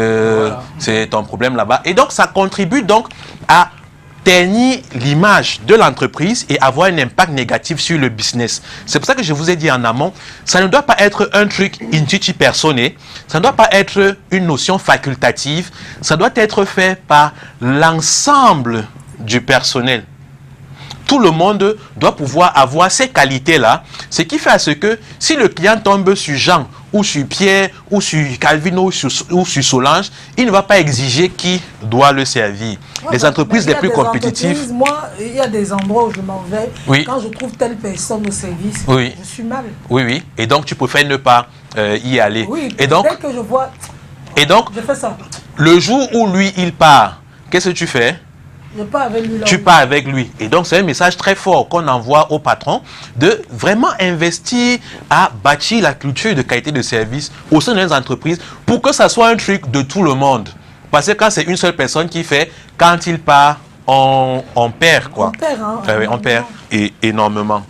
C: c'est ton problème là-bas. Et donc, ça contribue donc à ternir l'image de l'entreprise et avoir un impact négatif sur le business. C'est pour ça que je vous ai dit en amont, ça ne doit pas être un truc intuitu personné, ça ne doit pas être une notion facultative, ça doit être fait par l'ensemble du personnel. Tout le monde doit pouvoir avoir ces qualités-là, ce qui fait à ce que si le client tombe sur Jean, ou sur Pierre, ou sur Calvino, ou sur Solange, il ne va pas exiger qui doit le servir. Les entreprises les plus compétitives...
A: Moi, il y a des endroits où je m'en vais, quand je trouve telle personne au service, je suis mal.
C: Oui. Et donc, tu préfères ne pas y aller.
A: Oui,
C: et donc,
A: dès que je vois...
C: Et donc,
A: je fais ça.
C: Le jour où lui, il part, qu'est-ce que tu fais?
A: Je pars avec lui.
C: Tu pars avec lui. Et donc, c'est un message très fort qu'on envoie au patron de vraiment investir à bâtir la culture de qualité de service au sein de nos entreprises pour que ça soit un truc de tout le monde. Parce que quand c'est une seule personne qui fait, quand il part, on perd quoi.
A: On perd, hein.
C: On perd énormément.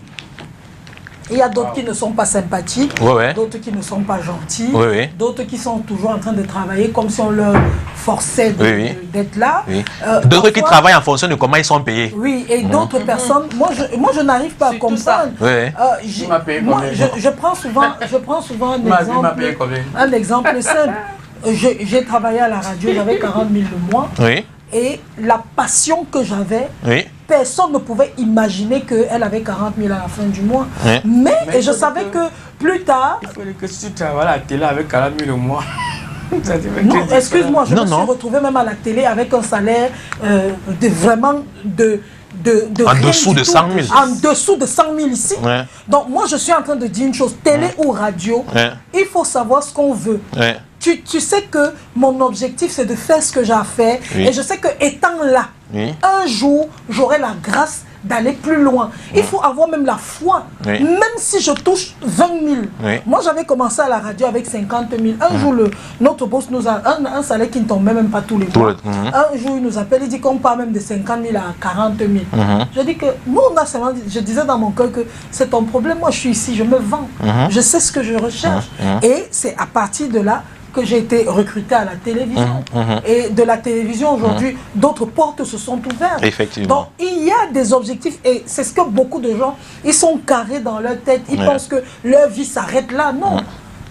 A: Il y a d'autres qui ne sont pas sympathiques, d'autres qui ne sont pas gentils, d'autres qui sont toujours en train de travailler comme si on leur forçait d'être là.
C: D'autres qui travaillent en fonction de comment ils sont payés.
A: Oui, et d'autres personnes, moi je n'arrive pas à comprendre. Je prends souvent un exemple simple. J'ai travaillé à la radio, j'avais 40 000 le mois. Et la passion que j'avais, personne ne pouvait imaginer qu'elle avait 40 000 à la fin du mois. Mais je savais que plus tard...
D: Il faut que si tu travailles à la télé avec 40 000 au mois...
A: Non, excuse-moi, je me suis retrouvée même à la télé avec un salaire
C: en dessous de 100 000.
A: En dessous de 100 000 ici. Donc moi je suis en train de dire une chose, télé ou radio, il faut savoir ce qu'on veut. Tu sais que mon objectif c'est de faire ce que j'ai à faire et je sais que étant là, un jour j'aurai la grâce d'aller plus loin. Il faut avoir même la foi. Même si je touche 20 000. Moi, j'avais commencé à la radio avec 50 000. Un jour, notre boss nous a un salaire qui ne tombait même pas tous les mois. Un jour, il nous appelle, il dit qu'on part même de 50 000 à 40 000. Je dis que nous, on a seulement, je disais dans mon cœur que c'est ton problème. Moi, je suis ici, je me vends. Je sais ce que je recherche. Et c'est à partir de là que j'ai été recruté à la télévision. Et de la télévision, aujourd'hui, d'autres portes se sont ouvertes.
C: Effectivement.
A: Donc, il y a des objectifs et c'est ce que beaucoup de gens, ils sont carrés dans leur tête. Ils pensent que leur vie s'arrête là. Non.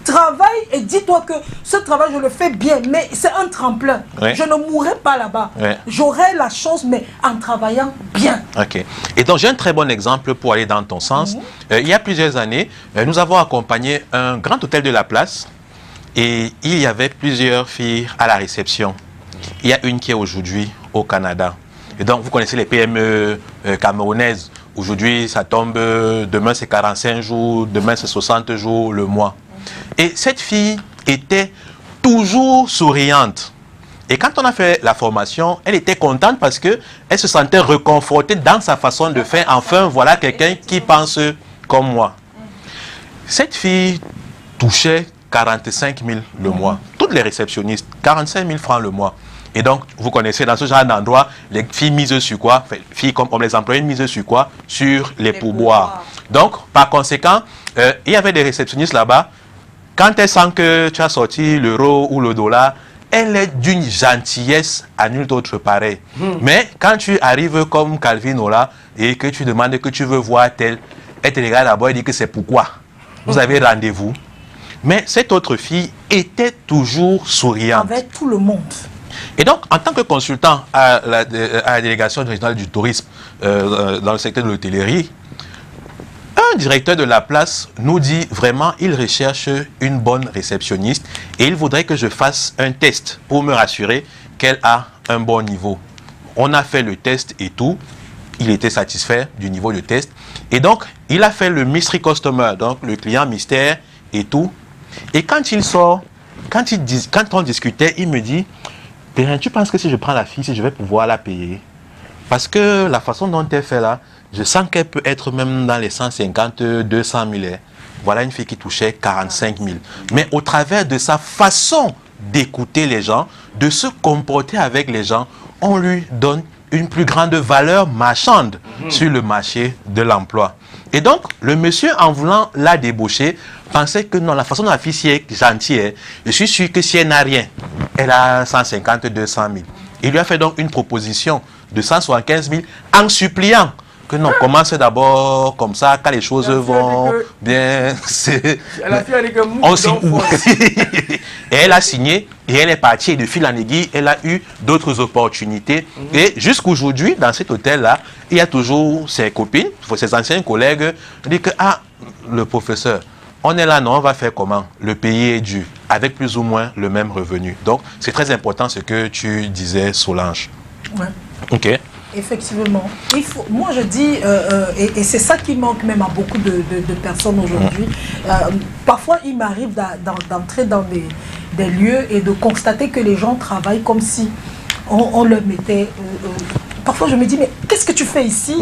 A: Travaille et dis-toi que ce travail, je le fais bien, mais c'est un tremplin. Je ne mourrai pas là-bas. J'aurai la chance, mais en travaillant bien.
C: Ok. Et donc, j'ai un très bon exemple pour aller dans ton sens. Il y a plusieurs années, nous avons accompagné un grand hôtel de la place. Et il y avait plusieurs filles à la réception. Il y a une qui est aujourd'hui au Canada. Et donc, vous connaissez les PME camerounaises. Aujourd'hui, ça tombe, demain c'est 45 jours, demain c'est 60 jours le mois. Et cette fille était toujours souriante. Et quand on a fait la formation, elle était contente parce qu'elle se sentait réconfortée dans sa façon de faire. Enfin, voilà quelqu'un qui pense comme moi. Cette fille touchait 45 000 le mois. Toutes les réceptionnistes, 45 000 francs le mois. Et donc, vous connaissez, dans ce genre d'endroit, les filles misent sur quoi? Enfin, filles comme les employés misent sur quoi? Sur les pourboires. Donc, par conséquent, il y avait des réceptionnistes là-bas. Quand elles sentent que tu as sorti l'euro ou le dollar, elle est d'une gentillesse à nul autre pareil. Mais quand tu arrives comme Calvino là, et que tu demandes que tu veux voir tel, elle te regarde d'abord et dit que c'est pourquoi. Vous avez rendez-vous. Mais cette autre fille était toujours souriante.
A: Avec tout le monde.
C: Et donc, en tant que consultant à la délégation régionale du tourisme dans le secteur de l'hôtellerie, un directeur de la place nous dit vraiment il recherche une bonne réceptionniste et il voudrait que je fasse un test pour me rassurer qu'elle a un bon niveau. On a fait le test et tout. Il était satisfait du niveau de test. Et donc, il a fait le mystery customer, donc le client mystère et tout. Et quand il sort, quand on discutait, il me dit, Perrin, tu penses que si je prends la fille, si je vais pouvoir la payer? Parce que la façon dont elle fait là, je sens qu'elle peut être même dans les 150, 200 000. Voilà une fille qui touchait 45 000. Mais au travers de sa façon d'écouter les gens, de se comporter avec les gens, on lui donne une plus grande valeur marchande sur le marché de l'emploi. Et donc, le monsieur, en voulant la débaucher, pensait que non, la façon dont la fille est gentille, je suis sûr que si elle n'a rien, elle a 150, 200 000. Il lui a fait donc une proposition de 175 000 en suppliant que non, commence d'abord comme ça, quand les choses vont bien, on s'y ouvre. Et elle a signé, et elle est partie, et de fil en aiguille, elle a eu d'autres opportunités. Et jusqu'aujourd'hui, dans cet hôtel-là, il y a toujours ses copines, ses anciens collègues, qui disent que, ah, le professeur, on est là, non, on va faire comment? Le pays est dû, avec plus ou moins le même revenu. Donc, c'est très important ce que tu disais, Solange.
A: Ouais.
C: Ok.
A: Effectivement. Moi, je dis, et c'est ça qui manque même à beaucoup de personnes aujourd'hui. Parfois, il m'arrive d'entrer dans des lieux et de constater que les gens travaillent comme si on leur mettait... parfois, je me dis, mais qu'est-ce que tu fais ici?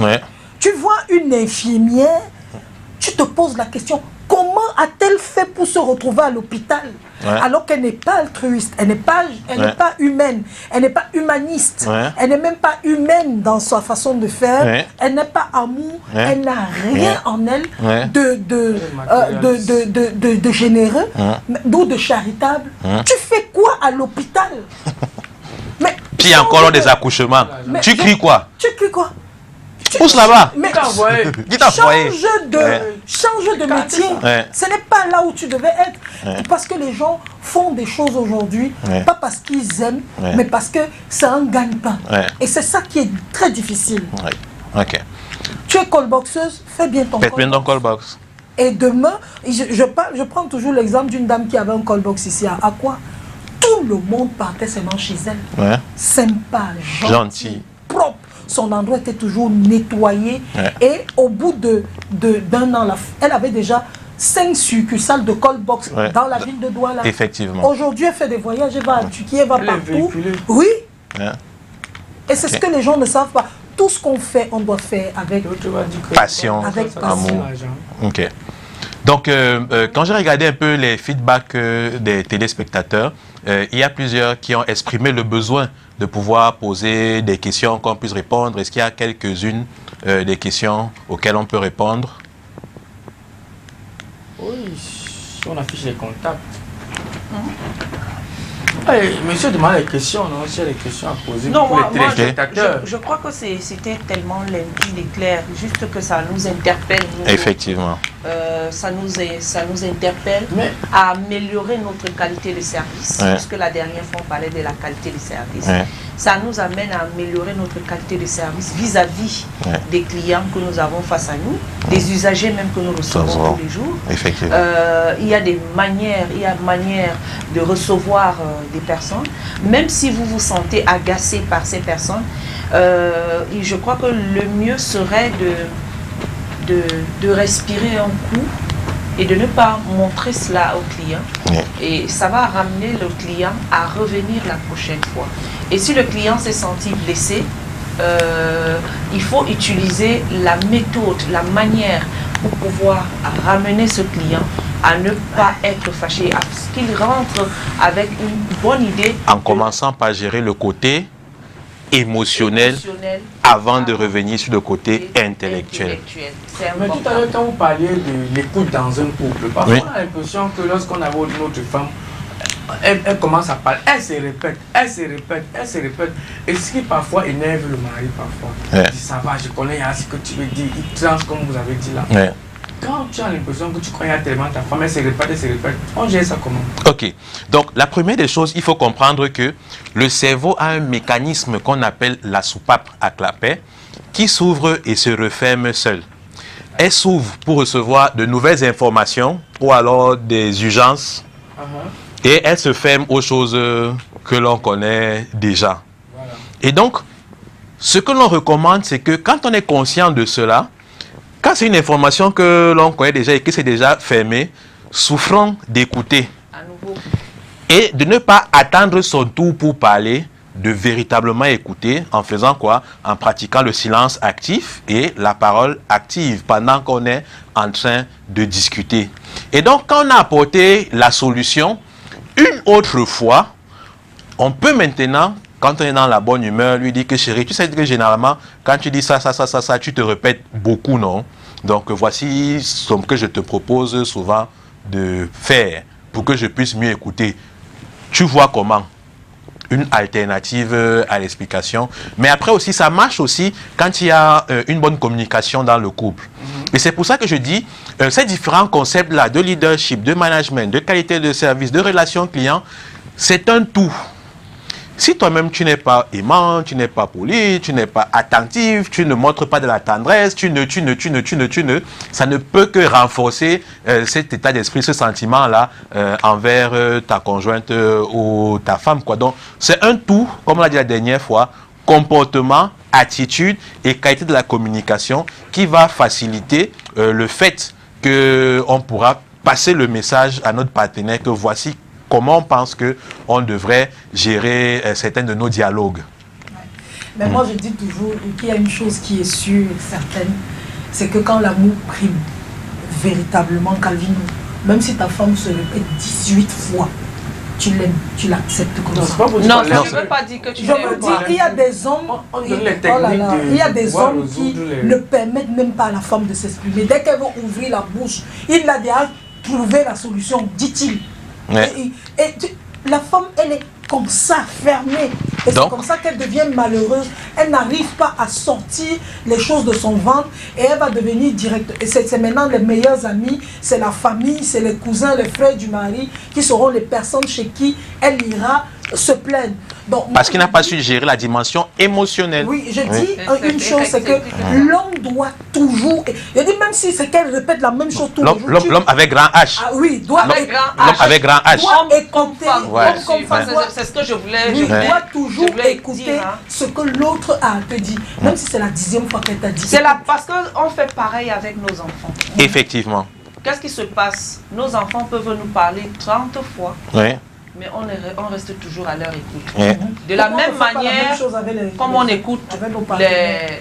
A: Tu vois une infirmière, tu te poses la question, comment a-t-elle fait pour se retrouver à l'hôpital? Alors qu'elle n'est pas altruiste, elle n'est pas humaine, elle n'est pas humaniste, elle n'est même pas humaine dans sa façon de faire, elle n'est pas amour, elle n'a rien en elle de généreux ou de charitable. Tu fais quoi à l'hôpital?
C: Puis encore des accouchements. Tu cries quoi?
A: Tu cries quoi?
C: Pousse là-bas.
A: Change de métier. Ce n'est pas là où tu devais être. Parce que les gens font des choses aujourd'hui, pas parce qu'ils aiment, mais parce que ça en gagne pas. Et c'est ça qui est très difficile. Tu es callboxeuse, fais bien ton callbox. Et demain, je prends toujours l'exemple d'une dame qui avait un callbox ici à quoi? Tout le monde partait seulement chez elle. Sympa, gentil, propre. Son endroit était toujours nettoyé. Et au bout d'un an, elle avait déjà 5 succursales de callbox dans la ville de Douala.
C: Effectivement.
A: Aujourd'hui, elle fait des voyages, elle va à Turquie, elle va partout. Oui. Et c'est ce que les gens ne savent pas. Tout ce qu'on fait, on doit faire avec
C: passion, amour. Ok. Donc, quand j'ai regardé un peu les feedbacks des téléspectateurs, il y a plusieurs qui ont exprimé le besoin de pouvoir poser des questions qu'on puisse répondre. Est-ce qu'il y a quelques-unes des questions auxquelles on peut répondre?
D: Oui, si on affiche les contacts. Monsieur demande les questions, non? S'il y a des questions à poser pour les téléspectateurs.
B: Je crois que c'était tellement limpide et clair, juste que ça nous interpelle.
C: Effectivement.
B: Ça nous interpelle à améliorer notre qualité de service, puisque la dernière fois on parlait de la qualité de service. Ça nous amène à améliorer notre qualité de service vis-à-vis des clients que nous avons face à nous, des usagers même que nous recevons tous les jours.
C: Effectivement.
B: Il y a des manières, de recevoir des personnes, même si vous vous sentez agacé par ces personnes. Je crois que le mieux serait de respirer un coup et de ne pas montrer cela au client. Et ça va ramener le client à revenir la prochaine fois. Et si le client s'est senti blessé, il faut utiliser la méthode, la manière pour pouvoir ramener ce client à ne pas être fâché, à ce qu'il rentre avec une bonne idée.
C: En commençant par gérer le côté émotionnel avant de revenir sur le côté intellectuel.
D: Mais tout à l'heure, quand vous parliez de l'écoute dans un couple, parfois on a l'impression que lorsqu'on aborde notre femme, elle commence à parler, elle se répète. Et ce qui parfois énerve le mari, parfois. Il dit, ça va, je connais ce que tu veux dire, il tranche comme vous avez dit là. Quand tu as l'impression que tu connais tellement ta femme, elle se répète, on gère ça comment?
C: Ok, donc la première des choses, il faut comprendre que le cerveau a un mécanisme qu'on appelle la soupape à clapet qui s'ouvre et se referme seul. Elle s'ouvre pour recevoir de nouvelles informations ou alors des urgences et elle se ferme aux choses que l'on connaît déjà. Voilà. Et donc, ce que l'on recommande, c'est que quand on est conscient de cela, quand c'est une information que l'on connaît déjà et que c'est déjà fermé, souffrons d'écouter et de ne pas attendre son tour pour parler, de véritablement écouter en faisant quoi? En pratiquant le silence actif et la parole active pendant qu'on est en train de discuter. Et donc, quand on a apporté la solution, une autre fois, on peut maintenant, quand on est dans la bonne humeur, lui dire que chérie, tu sais que généralement, quand tu dis ça, tu te répètes beaucoup, non? Donc, voici ce que je te propose souvent de faire pour que je puisse mieux écouter. Tu vois comment? Une alternative à l'explication. Mais après aussi, ça marche aussi quand il y a une bonne communication dans le couple. Et c'est pour ça que je dis, ces différents concepts-là de leadership, de management, de qualité de service, de relation client, c'est un tout. Si toi-même, tu n'es pas aimant, tu n'es pas poli, tu n'es pas attentif, tu ne montres pas de la tendresse, ça ne peut que renforcer cet état d'esprit, ce sentiment-là envers ta conjointe ou ta femme, quoi. Donc, c'est un tout, comme on l'a dit la dernière fois, comportement, attitude et qualité de la communication qui va faciliter le fait qu'on pourra passer le message à notre partenaire que voici comment on pense qu'on devrait gérer certains de nos dialogues.
A: Mais moi, je dis toujours qu'il y a une chose qui est sûre et certaine, c'est que quand l'amour prime, véritablement, Calvin, même si ta femme se répète 18 fois, tu l'aimes, tu l'acceptes comme ça.
B: Non, ça ne veut pas dire que tu l'aimes pas.
A: Il y a des hommes, il y a des hommes qui ne permettent même pas à la femme de s'exprimer. Dès qu'elle veut ouvrir la bouche, il a déjà trouvé la solution, dit-il. La femme, elle est comme ça, fermée. Et c'est comme ça qu'elle devient malheureuse. Elle n'arrive pas à sortir les choses de son ventre et elle va devenir directe. Et c'est maintenant les meilleurs amis, c'est la famille, c'est les cousins, les frères du mari qui seront les personnes chez qui elle ira se plaindre. Donc,
C: parce qu'il n'a pas su gérer la dimension émotionnelle.
A: Oui, je dis une chose, c'est que l'homme doit toujours... Je dis même si c'est qu'elle répète la même chose tous les jours.
C: L'homme avec grand H.
A: Ah oui, doit avec grand H.
C: L'homme avec grand H.
A: Doit écouter.
B: C'est ce que je voulais
A: dire. Doit toujours écouter ce que l'autre a à te dire. Même si c'est la 10e fois qu'elle t'a dit.
B: C'est là parce qu'on fait pareil avec nos enfants.
C: Effectivement.
B: Qu'est-ce qui se passe? Nos enfants peuvent nous parler 30 fois.
C: Oui.
B: Mais on reste toujours à leur écoute. De la même manière, comme on écoute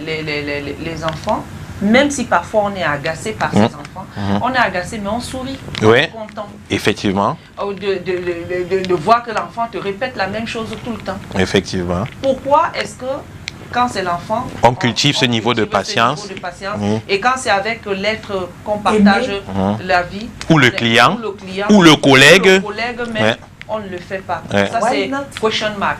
B: les enfants, même si parfois on est agacé par ces enfants, on est agacé mais on sourit, on est content.
C: Effectivement.
B: De voir que l'enfant te répète la même chose tout le temps.
C: Effectivement.
B: Pourquoi est-ce que quand c'est l'enfant,
C: on cultive ce niveau de patience.
B: Et quand c'est avec l'être qu'on partage la vie,
C: ou le client, ou le collègue,
B: même, on ne le fait pas. Ça, c'est question mark.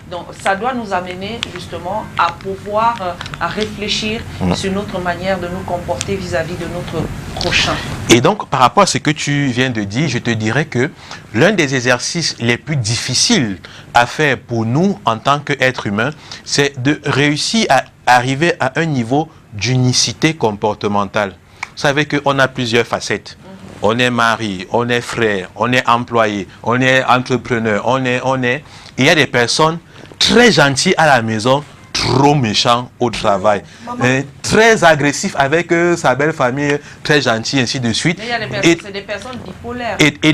B: Donc, ça doit nous amener justement à pouvoir à réfléchir sur notre manière de nous comporter vis-à-vis de notre prochain.
C: Et donc, par rapport à ce que tu viens de dire, je te dirais que l'un des exercices les plus difficiles à faire pour nous en tant qu'êtres humains, c'est de réussir à arriver à un niveau d'unicité comportementale. Vous savez qu'on a plusieurs facettes. On est mari, on est frère, on est employé, on est entrepreneur, on est... Il y a des personnes très gentilles à la maison, trop méchants au travail, très agressifs avec sa belle famille, très gentil, ainsi de suite.
B: Mais il y a des personnes, c'est des personnes bipolaires.
C: Et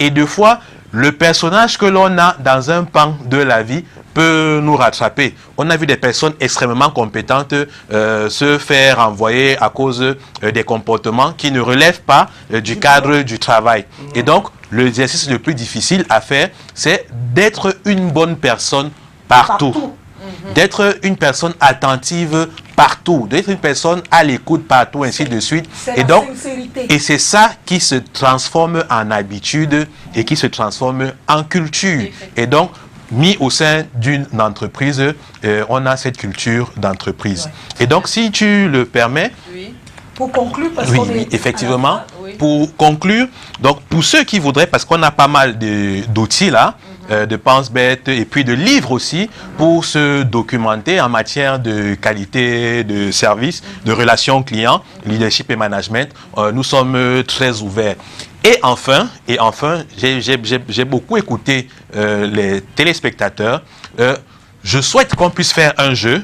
C: deux fois, le personnage que l'on a dans un pan de la vie peut nous rattraper. On a vu des personnes extrêmement compétentes se faire envoyer à cause des comportements qui ne relèvent pas du cadre du travail. Et donc, l'exercice le plus difficile à faire, c'est d'être une bonne personne partout. D'être une personne attentive partout, d'être une personne à l'écoute partout, ainsi de suite.
A: Et donc, sincérité.
C: Et c'est ça qui se transforme en habitude et qui se transforme en culture. Et donc, mis au sein d'une entreprise, on a cette culture d'entreprise. Et donc, si tu le permets...
A: Oui. Pour conclure, parce
C: qu'on est effectivement, pour conclure, donc pour ceux qui voudraient, parce qu'on a pas mal d'outils là, de pense-bête et puis de livres aussi pour se documenter en matière de qualité de service, de relations clients, leadership et management. Nous sommes très ouverts. Et enfin, j'ai beaucoup écouté les téléspectateurs. Je souhaite qu'on puisse faire un jeu.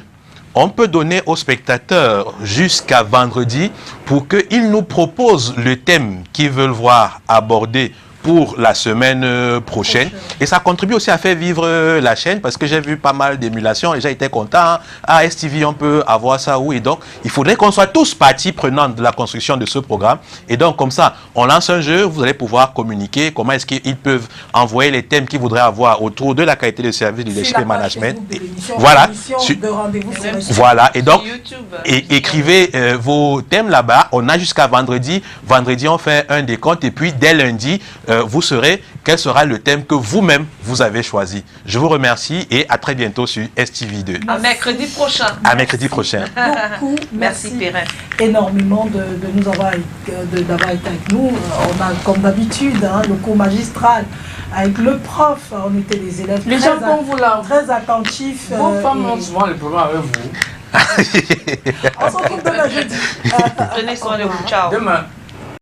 C: On peut donner aux spectateurs jusqu'à vendredi pour qu'ils nous proposent le thème qu'ils veulent voir abordé pour la semaine prochaine. Et ça contribue aussi à faire vivre la chaîne parce que j'ai vu pas mal d'émulations et j'ai été content. À STV, on peut avoir ça, oui. Et donc, il faudrait qu'on soit tous partie prenante de la construction de ce programme. Et donc, comme ça, on lance un jeu, vous allez pouvoir communiquer comment est-ce qu'ils peuvent envoyer les thèmes qu'ils voudraient avoir autour de la qualité de service, leadership et management. Voilà. Voilà. Et donc, écrivez vos thèmes là-bas. On a jusqu'à vendredi. Vendredi, on fait un décompte et puis dès lundi, vous saurez quel sera le thème que vous-même vous avez choisi. Je vous remercie et à très bientôt sur STV2.
B: À mercredi prochain.
C: À mercredi prochain.
A: Beaucoup.
B: Merci Perrin.
A: Énormément d'avoir été avec nous. On a comme d'habitude le cours magistral. Avec le prof, on était des élèves très attentifs.
D: Vos femmes ont souvent le problème avec vous.
A: On se retrouve demain jeudi.
B: Prenez soin de vous. Ciao.
D: Demain.